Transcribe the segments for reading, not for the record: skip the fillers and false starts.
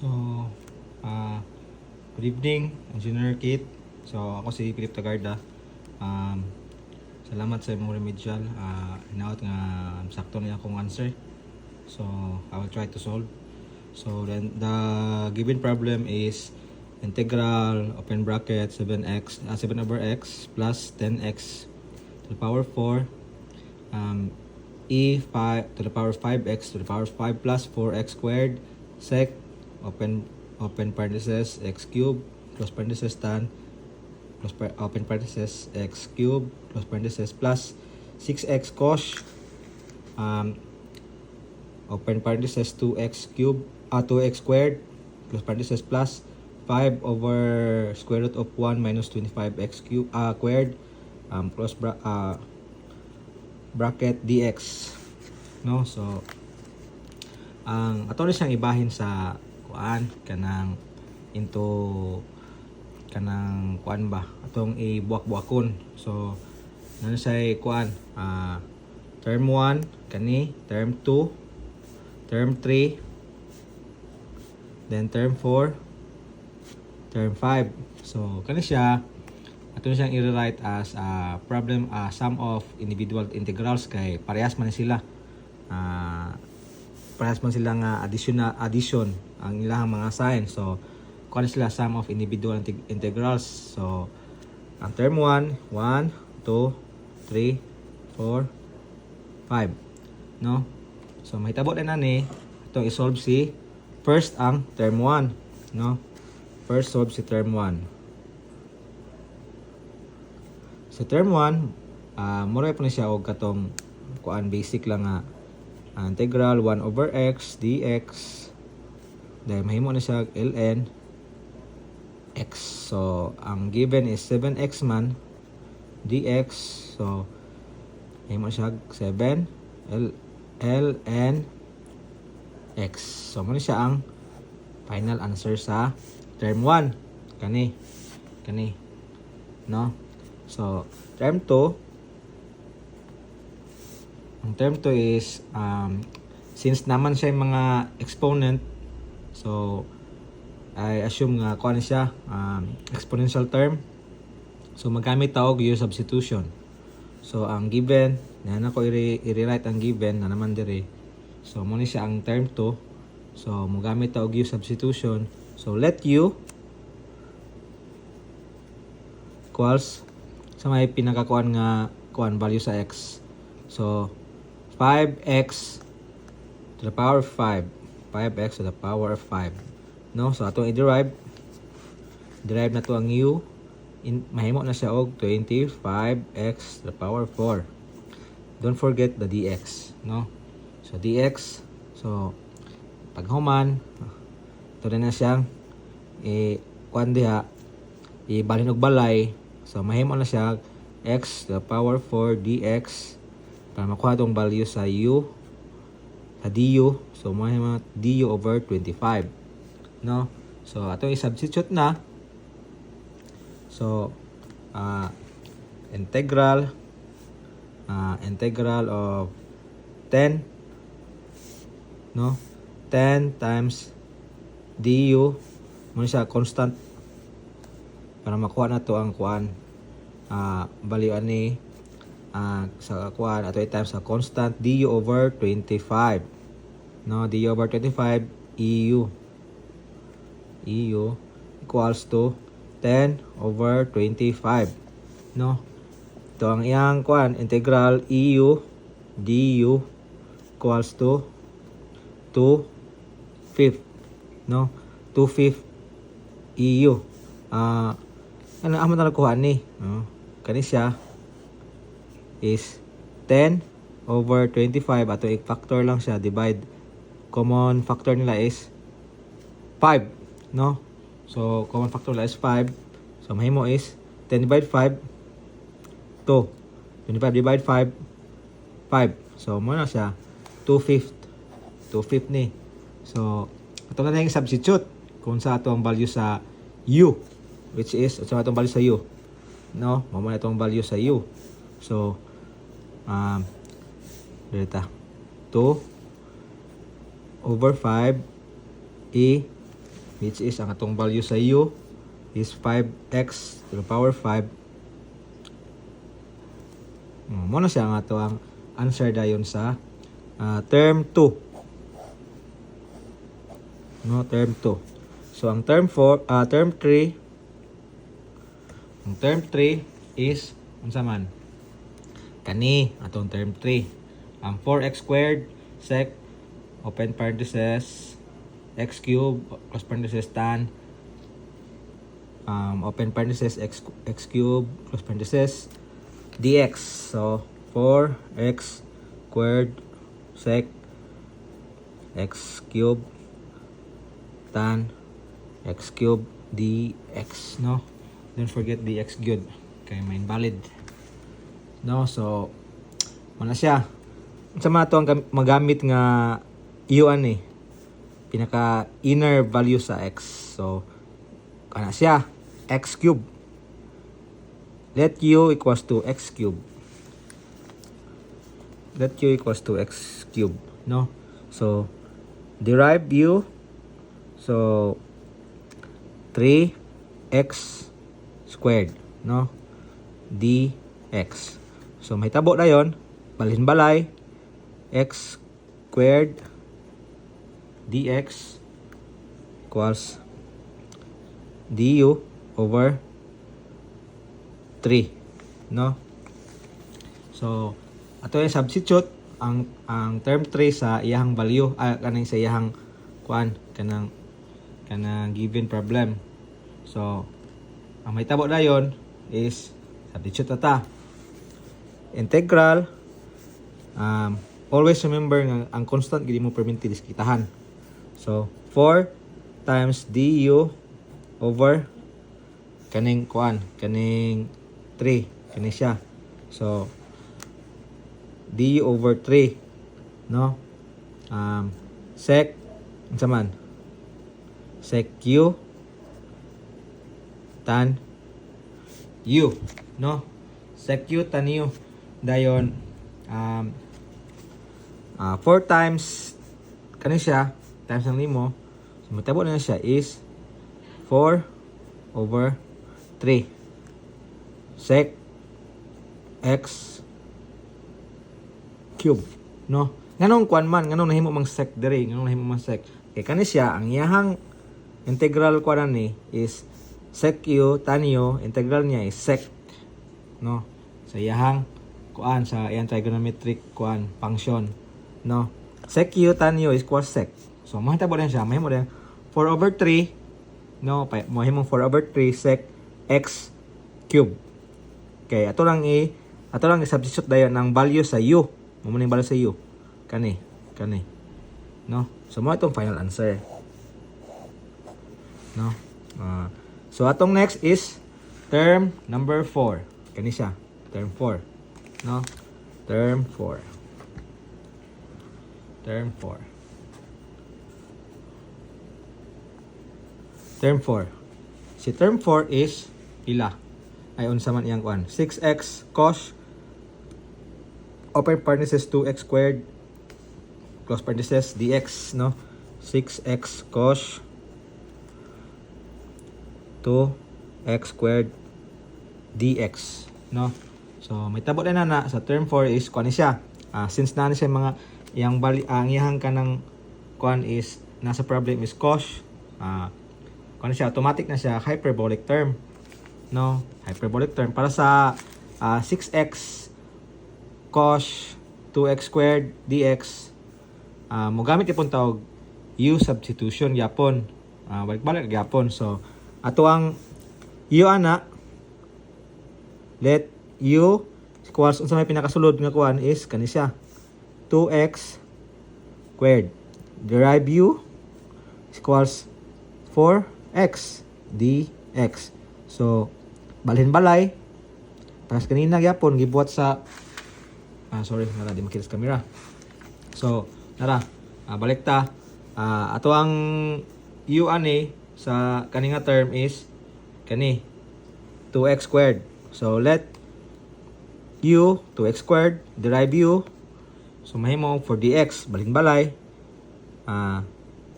So, good evening, Engineer Kit. So, ako si Philip Tagarda. Salamat sa imong remedial. Hinaot nga sakto niya akong answer. So, I will try to solve. So, then the given problem is integral open bracket 7x 7 over x plus 10x to the power 4 e5 to the power 5x to the power 5 plus 4x squared sec open parenthesis x cube close parenthesis tan open parenthesis x cube close parenthesis plus 6x cos open parenthesis 2x cube 2x squared close parenthesis plus 5 over square root of 1 minus 25x cube squared close bracket dx, no? So ang ato na siyang ibahin sa kuan kanang into kanang kuan ba atong ibuak-buakon. So nano say kuan term 1 kani, term 2, term 3, then term 4, term 5. So kani siya ato na siyang i-rewrite as problem sum of individual integrals kay parehas man sila. Parehas man sila nga addition ang ilang mga sign. So kuan sila sum of individual integrals. So ang term 1 2 3 4 5, no? So mahitabo na nani itong i-solve si first ang term 1, no? First solve si term 1. Sa term 1, mura po na siya og katong kuan basic lang nga integral 1 over x dx. Dahil mahimo na siya ln x. So ang given is 7x man dx. So mahimo na siya 7 ln x. So mo na siya ang final answer sa term 1 kani, no? So term 2, ang term 2 is since naman siya yung mga exponent, so I assume nga kuha na siya exponential term. So magamit tawag yung substitution. So ang given na ko i-rewrite ang given na naman dire. So mo ni siya ang term 2. So magamit tawag yung substitution. So let u equals sa may pinakakuan nga kuan value sa x. So 5x to the power 5. 5x to the power 5. No? So atong i-derive na to ang u. Mahimo na siya og 25x to the power 4. Don't forget the dx, no? So dx, so paghuman ito na siyang kuan diha ibalhin og balay. So mahimo na siya x to the power 4 dx para makuha tong value sa u sa du. So mahimo du over 25, no? So ato i-substitute na. So integral of 10, no? 10 times du mo siya constant para makuha na to ang kuan value ani sa kuan ato times sa constant du over 25, no? Du over 25 eu equals to 10 over 25, no? Ito ang iyang kuan integral eu du equals to 2/5, no? 2/5 eu ano amo na nakuha ni, no? Kani siya is 10 over 25 ato i-factor lang siya, divide, common factor nila is 5, no? So common factor nila is 5. So mahimo is 10 divide 5 2, 25 divide 5 5. So mo na siya 2/5 ni. So ato na lang substitute kung sa ato ang value sa u, which is sa atong value sa u, no? Mo na itong value sa u. So dito 2 over 5 e which is ang atong value sa u is 5x to the power 5. Muna siya ang ato ang answer dayon sa term 2. No, term 2. So ang term 3 is unsa man? Kani atong term 3. Ang 4x squared sec open parenthesis x cube close parenthesis tan open parenthesis x cube close parenthesis dx. So 4x squared sec x cube tan x cube dx, no? Don't forget dx good kay may invalid, no? So mana siya sa mga to ang magamit nga u pinaka inner value sa x. So kana siya x cube. Let u equals to x cube. Let u equals to x cube, no? So derive u. So 3x squared, no? dx. So may tabo na yon, balhin balay x squared dx equals du over 3, no? So ato yung substitute ang term 3 sa iyang value kanang sa iyang kuan kanang given problem. So ang may tabo dayon is substitute ata integral. Always remember nga ang constant gid mo perminti diskitahan. So 4 times du over kaning 3 kani siya. So du over 3, no? Sec unsa man? Sec u tan u, no? Sec u tan u dayon 4 times kani siya times ang nimo. So matabo na siya is 4 over 3 sec x cube, no? Nganong kuan man, nganong nahimo mang sec diri, nganong nahimo mang sec. Kay kani siya ang iyahang integral kuan ni is sec u tan u, integral niya is sec, no? Sa iyahang kuan sa iyang trigonometric kuan function, no? Sec u tan u is equals sec. So mahitabo din siya, mahimo din 4 over 3, no? Mahimo 4 over 3 sec x cube. Okay, ato lang i-substitute dayon ng value sa u. Mo ning value sa u. Kani, no? So mo itong final answer, no? So atong next is term number 4. Kani siya, term 4, no? Term 4. Si term 4 is pila? Ay unsa man iyang kuan? 6x cos open parenthesis 2x squared close parenthesis dx, no? 6x cos 2x squared dx, no? So may tabo na sa term 4 is kuan siya. Since na siya mga iyang ang iyang kanang kuan is nasa problem is cos, kuan siya automatic na siya hyperbolic term, no? Hyperbolic term para sa 6x cos 2x squared dx. Mo gamit ipon tawag u substitution yapon. Balik yapon. So ato ang u let u equals unsa may pinakasulod nga kuan is kani siya 2x squared. Derive u equals 4x dx. So balhin balay paras kanina gyapon gibuhat sa sorry nara di makitas camera. So nara balik ta ato ang u sa kaninga term is kani 2x squared. So let u 2x squared derive u. So mahimo for dx balhin balay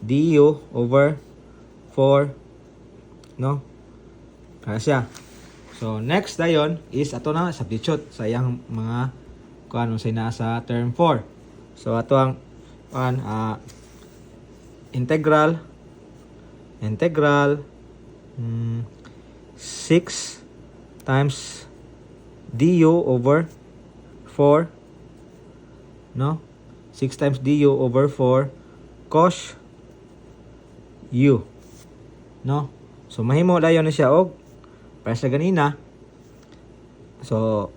du over 4, no? Kaya siya. So, next dayon is ato na substitute sa iyang mga kuan unsay naa sa term 4. So, ato ang kuan integral 6 times du over 4, no? 6 times du over 4 cos u, no? So mahimo dayon na siya og para sa ganina. So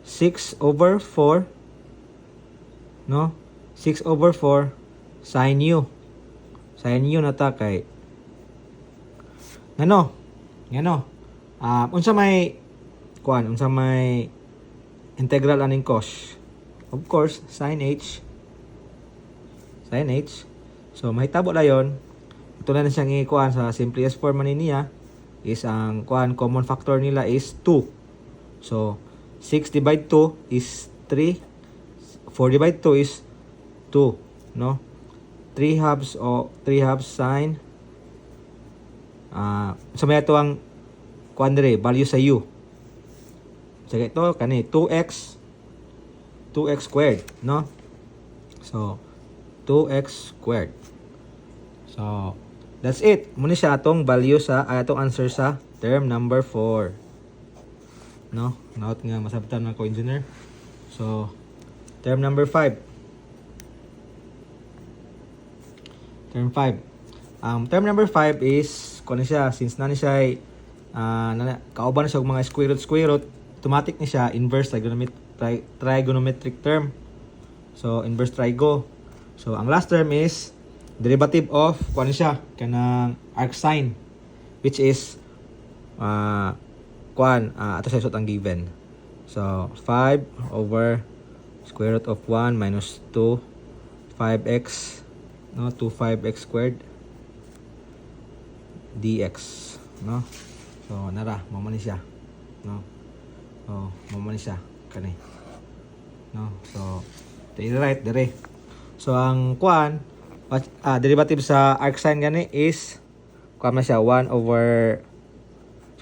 6 over 4, no? 6 over 4 sin u. Sin u na ta kay ngano unsa may kuan, unsa may integral aning cos, of course sin h. So mahitabo dayon ito na siyang ikuan sa simplest form man niya is ang kuan common factor nila is 2. So 6 divide 2 is 3, 4 divide 2 is 2, no? 3 halves sin so may ito ang kuan dire value sa u. So ito kani 2x squared, no? So 2x squared. So that's it. Muna siya atong value sa atong answer sa term number 4. No? Naot nga masabtan man ko engineer. So term number 5. Term number 5 is kuno siya since na ni siya kauban na siya og mga square root, automatic ni siya inverse trigonometric term. So inverse trigo. So ang last term is derivative of kuno siya kanang arcsine, which is ato sa isot ang given. So 5 over square root of 1 minus 2 5x, no? 5x squared dx, no? So nara mo man siya, no? So mo man siya kani, no? So right dire. So ang kuan derivative sa arcsine gani is kuan man siya 1 over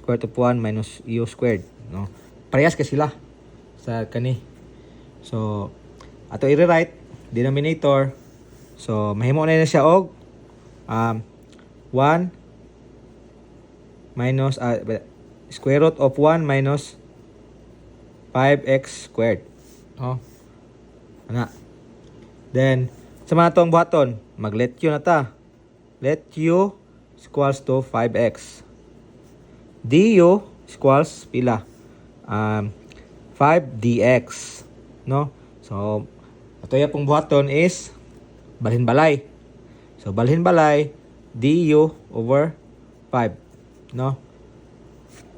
square root of 1 minus u squared, no? Parehas ka sila sa kani. So ato i-rewrite denominator. So mahimo na siya og 1 minus square root of 1 minus 5x squared. Oh. Ana. Then sa mga tong buhaton, mag-let u na ta. Let u equals to 5x. Du equals pila? 5 dx, no? So ato ya pong buhaton is balhin balay. So balhin balay du over 5, no?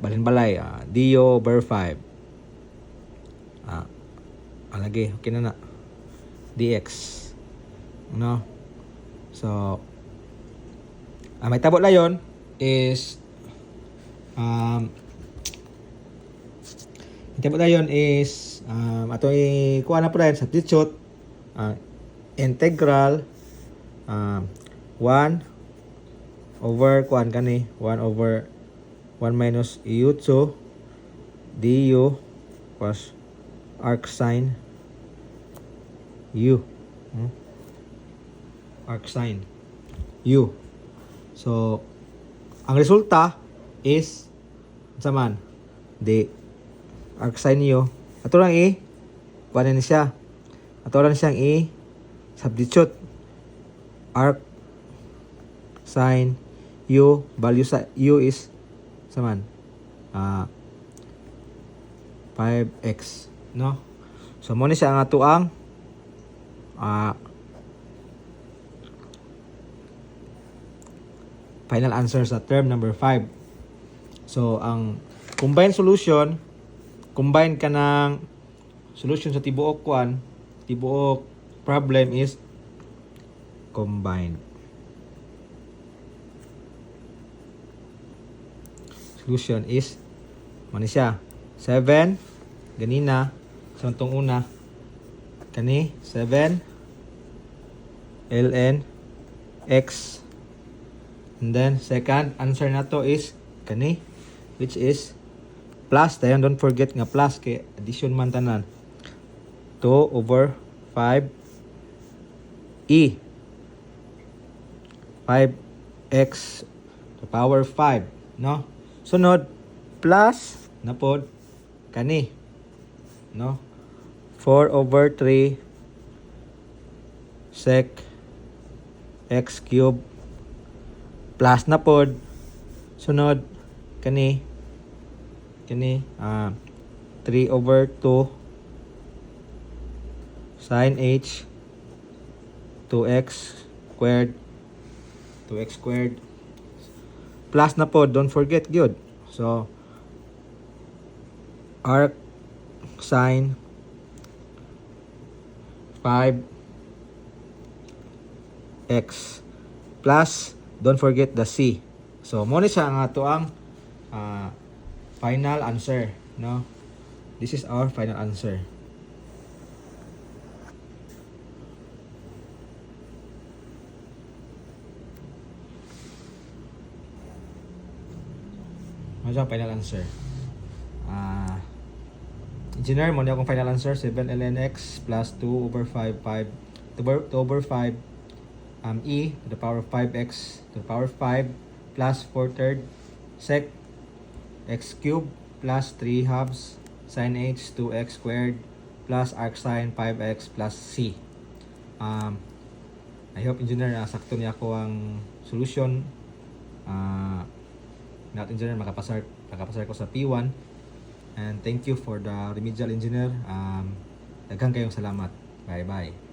Balhin balay du over 5. Alagi okay na dx, no? So may tabo layon is ato kuha na po rin substitute integral 1 over kuan kani 1 over 1 minus u2 du was arcsine u, arcsine u. So ang resulta is saman di arcsine u. Ato lang kuan ni siya. Ato lang siyang substitute arc sin u, value sa u is saman 5x, no? So mo ni siya ang ato ang final answer sa term number 5. So ang combined solution, combine ka ng solution sa tibuok problem is combined. Solution is mani siya 7 ganina sa tong una kani 7 ln x And then, second answer na to is kani, which is plus. Dayon, don't forget nga plus, kay addition man tanan. 2 over 5 e. 5x to the power 5. No? Sunod, plus na pod kani. No? 4 over 3 sec x cube plus na pod sunod kani 3 over 2 sin h 2x squared plus na pod, don't forget gyud. So arc sine 5x plus, don't forget the c. So mo ni siya nga to ang final answer, no? This is our final answer. Ano siya final answer? Engineer, mo niya akong final answer, 7 ln x plus 2 over 5 2 over 5 e to the power of 5x to the power of 5 plus 4/3 sec x cube plus 3 halves sin h 2x squared plus arc sine 5x plus c. I hope engineer sakto niya ako ang solution. Not engineer, makapasar ko sa P1. And thank you for the remedial engineer. Daghang kayong salamat. Bye bye.